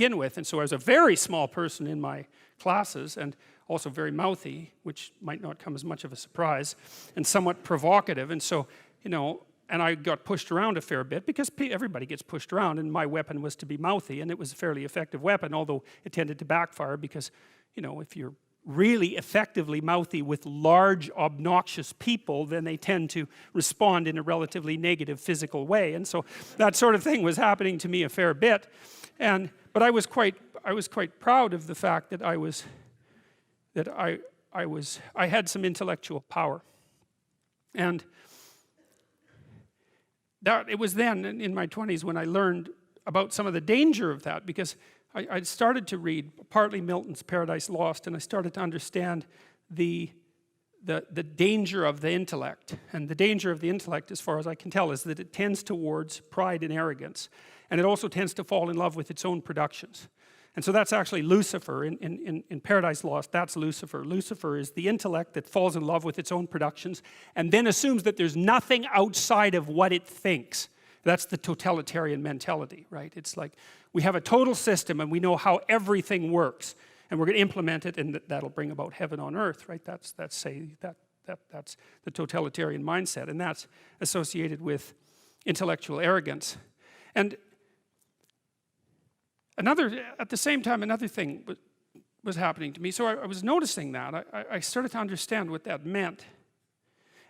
begin with, and so I was a very small person in my classes, and also very mouthy, which might not come as much of a surprise, and somewhat provocative, and so, you know, and I got pushed around a fair bit, because everybody gets pushed around, and my weapon was to be mouthy, and it was a fairly effective weapon, although it tended to backfire, because, you know, if you're really effectively mouthy with large, obnoxious people, then they tend to respond in a relatively negative physical way, and so that sort of thing was happening to me a fair bit, but I was quite proud of the fact that I had some intellectual power, and that it was then in my 20s when I learned about some of the danger of that, because I started to read partly Milton's Paradise Lost, and I started to understand the danger of the intellect. And the danger of the intellect, as far as I can tell, is that it tends towards pride and arrogance, and it also tends to fall in love with its own productions. And so that's actually Lucifer. In Paradise Lost, that's Lucifer. Lucifer is the intellect that falls in love with its own productions and then assumes that there's nothing outside of what it thinks. That's the totalitarian mentality, right? It's like we have a total system and we know how everything works, and we're going to implement it, and that'll bring about heaven on earth, right? That's the totalitarian mindset, and that's associated with intellectual arrogance. And at the same time, another thing was happening to me. So I was noticing that. I started to understand what that meant.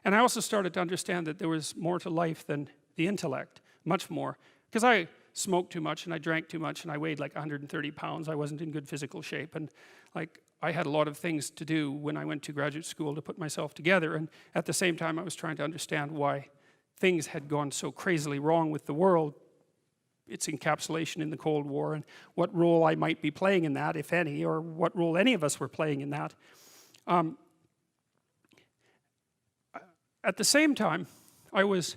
And I also started to understand that there was more to life than the intellect, much more. Because I smoked too much, and I drank too much, and I weighed like 130 pounds. I wasn't in good physical shape. And like I had a lot of things to do when I went to graduate school to put myself together. And at the same time, I was trying to understand why things had gone so crazily wrong with the world, its encapsulation in the Cold War, and what role I might be playing in that, if any, or what role any of us were playing in that. At the same time, I was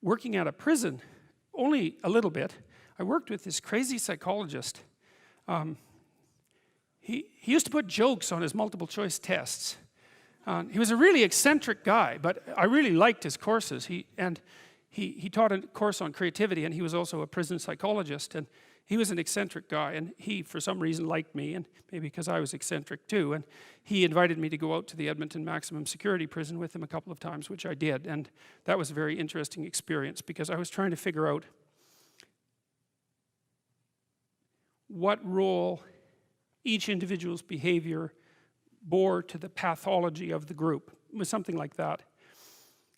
working at a prison, only a little bit. I worked with this crazy psychologist. He used to put jokes on his multiple choice tests. He was a really eccentric guy, but I really liked his courses. He taught a course on creativity, and he was also a prison psychologist, and he was an eccentric guy, and he, for some reason, liked me, and maybe because I was eccentric too, and he invited me to go out to the Edmonton maximum security prison with him a couple of times, which I did, and that was a very interesting experience, because I was trying to figure out what role each individual's behavior bore to the pathology of the group. It was something like that.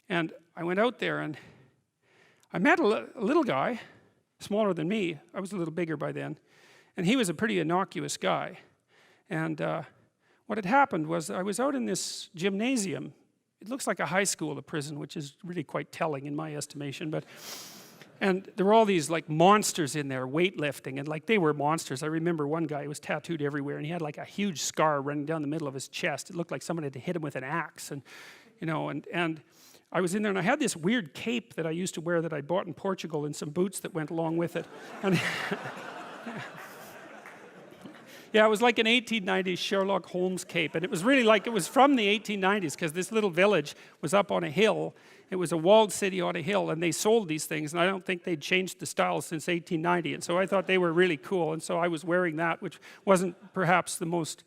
And I went out there, and I met a little guy, smaller than me. I was a little bigger by then, and he was a pretty innocuous guy. And what had happened was I was out in this gymnasium. It looks like a high school, a prison, which is really quite telling in my estimation. And there were all these like monsters in there, weightlifting, and like they were monsters. I remember one guy who was tattooed everywhere, and he had like a huge scar running down the middle of his chest. It looked like someone had hit him with an axe, and you know, and I was in there, and I had this weird cape that I used to wear that I bought in Portugal, and some boots that went along with it. And yeah, it was like an 1890s Sherlock Holmes cape, and it was really like it was from the 1890s, because this little village was up on a hill. It was a walled city on a hill, and they sold these things, and I don't think they'd changed the style since 1890, and so I thought they were really cool, and so I was wearing that, which wasn't perhaps the most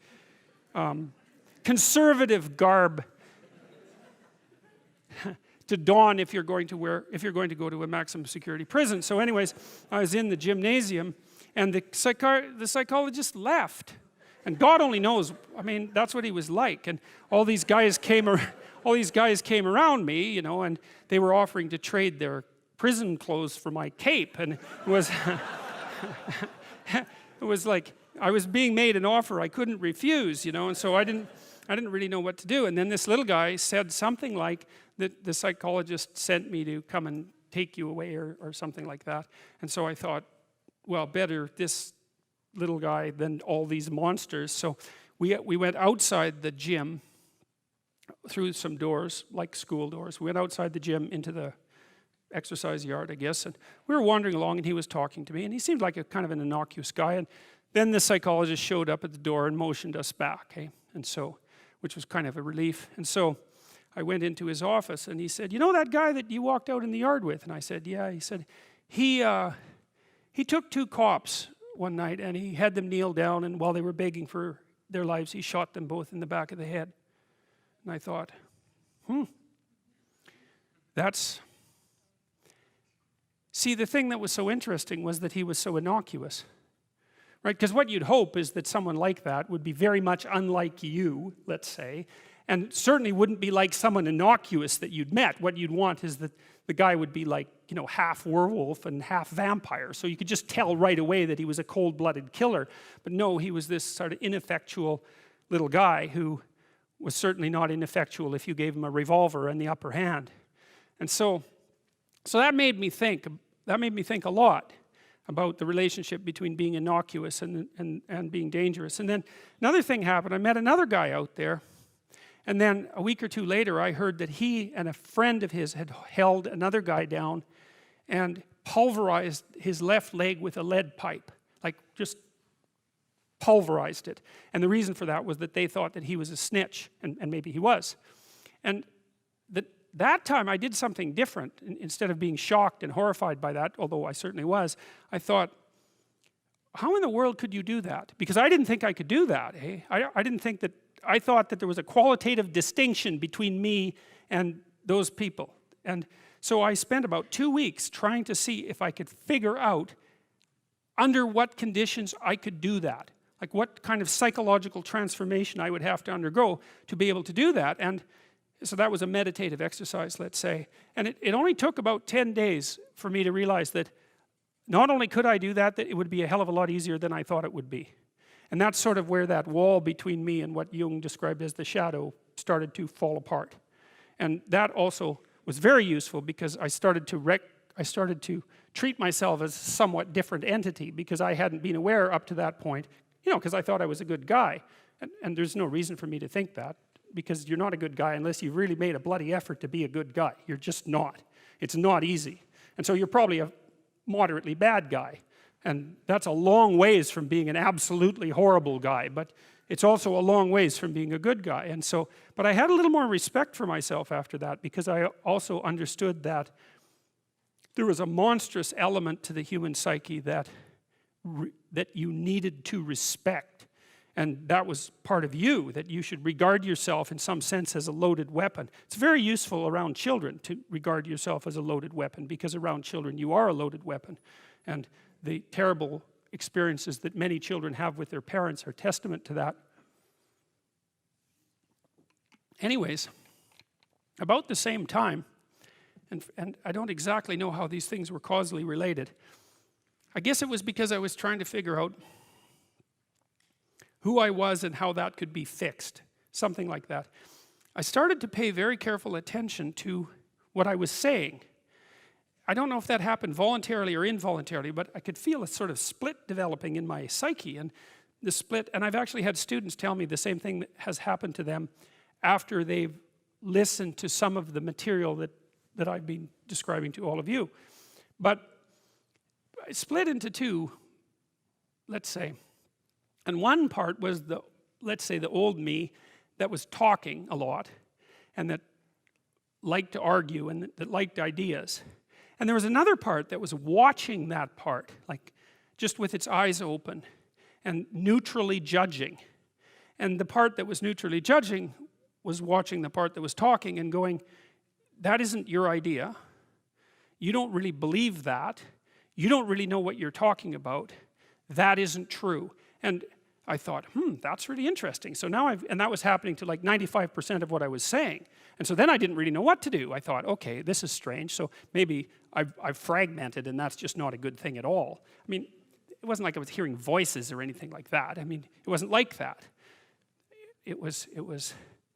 conservative garb to don if you're going to go to a maximum security prison. So anyways, I was in the gymnasium, and the psychologist left, and God only knows. I mean, that's what he was like. And all these guys came around me, you know, and they were offering to trade their prison clothes for my cape, and it was it was like I was being made an offer I couldn't refuse, you know, and so I didn't really know what to do. And then this little guy said something like that the psychologist sent me to come and take you away, or something like that. And so I thought, well, better this little guy than all these monsters. So we went outside the gym through some doors, like school doors. We went outside the gym into the exercise yard, I guess, and we were wandering along, and he was talking to me, and he seemed like a kind of an innocuous guy. And then the psychologist showed up at the door and motioned us back, and so, which was kind of a relief. And so I went into his office, and he said, "You know that guy that you walked out in the yard with?" And I said, "Yeah." He said, he took two cops one night, and he had them kneel down, and while they were begging for their lives, he shot them both in the back of the head. And I thought, see, the thing that was so interesting was that he was so innocuous, right? Because what you'd hope is that someone like that would be very much unlike you, let's say, and certainly wouldn't be like someone innocuous that you'd met. What you'd want is that the guy would be like, you know, half werewolf and half vampire, so you could just tell right away that he was a cold-blooded killer. But no, he was this sort of ineffectual little guy who was certainly not ineffectual if you gave him a revolver and the upper hand. And so that made me think a lot about the relationship between being innocuous and being dangerous. And then another thing happened. I met another guy out there, and then a week or two later I heard that he and a friend of his had held another guy down and pulverized his left leg with a lead pipe, like just pulverized it. And the reason for that was that they thought that he was a snitch, and maybe he was. And that time I did something different. Instead of being shocked and horrified by that, although I certainly was, I thought, how in the world could you do that? Because I didn't think I could do that. I didn't think that. I thought that there was a qualitative distinction between me and those people. And so I spent about 2 weeks trying to see if I could figure out under what conditions I could do that. Like what kind of psychological transformation I would have to undergo to be able to do that. And so that was a meditative exercise, let's say. And it only took about 10 days for me to realize that not only could I do that, that it would be a hell of a lot easier than I thought it would be. And that's sort of where that wall between me and what Jung described as the shadow started to fall apart. And that also was very useful because I started to treat myself as a somewhat different entity, because I hadn't been aware up to that point, you know, because I thought I was a good guy. And there's no reason for me to think that, because you're not a good guy unless you've really made a bloody effort to be a good guy. You're just not. It's not easy. And so you're probably a moderately bad guy. And that's a long ways from being an absolutely horrible guy, but it's also a long ways from being a good guy. And so, but I had a little more respect for myself after that, because I also understood that there was a monstrous element to the human psyche that you needed to respect. And that was part of you, that you should regard yourself in some sense as a loaded weapon. It's very useful around children to regard yourself as a loaded weapon, because around children you are a loaded weapon. And the terrible experiences that many children have with their parents are testament to that. Anyways, about the same time, and I don't exactly know how these things were causally related. I guess it was because I was trying to figure out who I was and how that could be fixed, something like that. I started to pay very careful attention to what I was saying. I don't know if that happened voluntarily or involuntarily, but I could feel a sort of split developing in my psyche. And the split, and I've actually had students tell me the same thing that has happened to them after they've listened to some of the material that I've been describing to all of you. But I split into two, let's say. And one part was let's say the old me that was talking a lot and that liked to argue and that liked ideas. And there was another part that was watching that part, like just with its eyes open and neutrally judging. And the part that was neutrally judging was watching the part that was talking and going, that isn't your idea. You don't really believe that. You don't really know what you're talking about. That isn't true. And I thought, that's really interesting. So now and that was happening to like 95% of what I was saying. And so then I didn't really know what to do. I thought, okay, this is strange. So maybe I've fragmented, and that's just not a good thing at all. I mean, it wasn't like I was hearing voices or anything like that. I mean, it wasn't like that. It was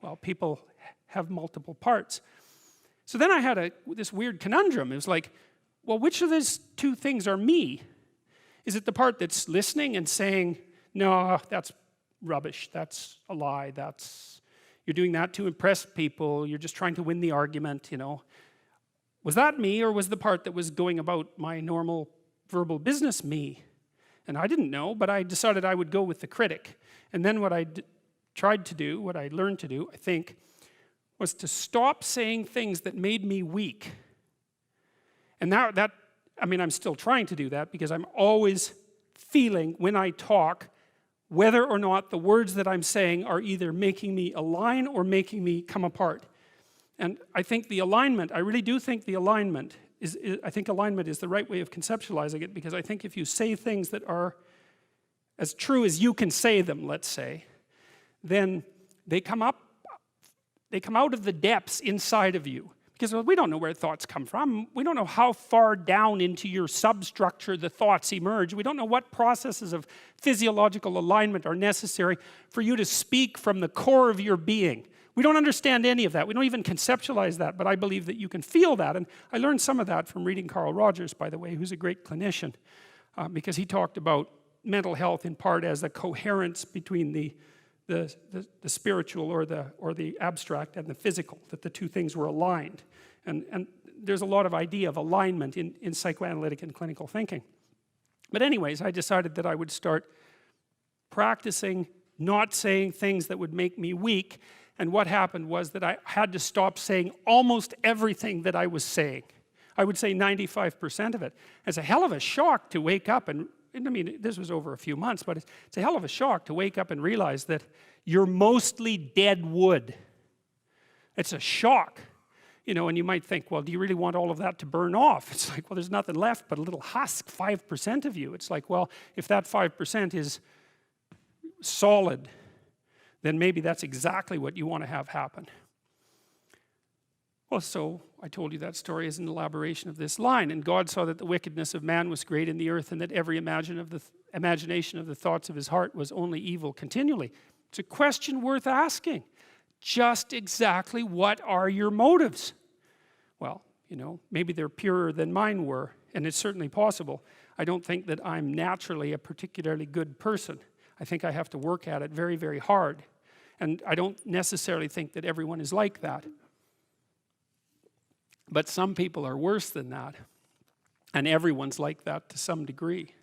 well, people have multiple parts. So then I had this weird conundrum. It was like, well, which of these two things are me? Is it the part that's listening and saying, no, that's rubbish, that's a lie, you're doing that to impress people, you're just trying to win the argument, you know. Was that me, or was the part that was going about my normal verbal business me? And I didn't know, but I decided I would go with the critic. And then what I tried to do, what I learned to do, I think, was to stop saying things that made me weak. And now that, I mean, I'm still trying to do that, because I'm always feeling when I talk whether or not the words that I'm saying are either making me align or making me come apart. And I think the alignment, I really do think the alignment I think alignment is the right way of conceptualizing it, because I think if you say things that are as true as you can say them, let's say, then they come out of the depths inside of you. Because we don't know where thoughts come from. We don't know how far down into your substructure the thoughts emerge. We don't know what processes of physiological alignment are necessary for you to speak from the core of your being. We don't understand any of that. We don't even conceptualize that, but I believe that you can feel that. And I learned some of that from reading Carl Rogers, by the way, who's a great clinician, because he talked about mental health in part as the coherence between the spiritual or the abstract and the physical, that the two things were aligned. And there's a lot of idea of alignment in psychoanalytic and clinical thinking. But anyways, I decided that I would start practicing not saying things that would make me weak. And what happened was that I had to stop saying almost everything that I was saying. I would say 95% of it. It's a hell of a shock to wake up and I mean, this was over a few months, but it's a hell of a shock to wake up and realize that you're mostly dead wood. It's a shock. You know, and you might think, well, do you really want all of that to burn off? It's like, well, there's nothing left but a little husk, 5% of you. It's like, well, if that 5% is solid, then maybe that's exactly what you want to have happen. Well, so I told you that story as an elaboration of this line. And God saw that the wickedness of man was great in the earth, and that every imagination of the thoughts of his heart was only evil continually. It's a question worth asking. Just exactly what are your motives? Well, you know, maybe they're purer than mine were, and it's certainly possible. I don't think that I'm naturally a particularly good person. I think I have to work at it very, very hard. And I don't necessarily think that everyone is like that. But some people are worse than that. And everyone's like that to some degree.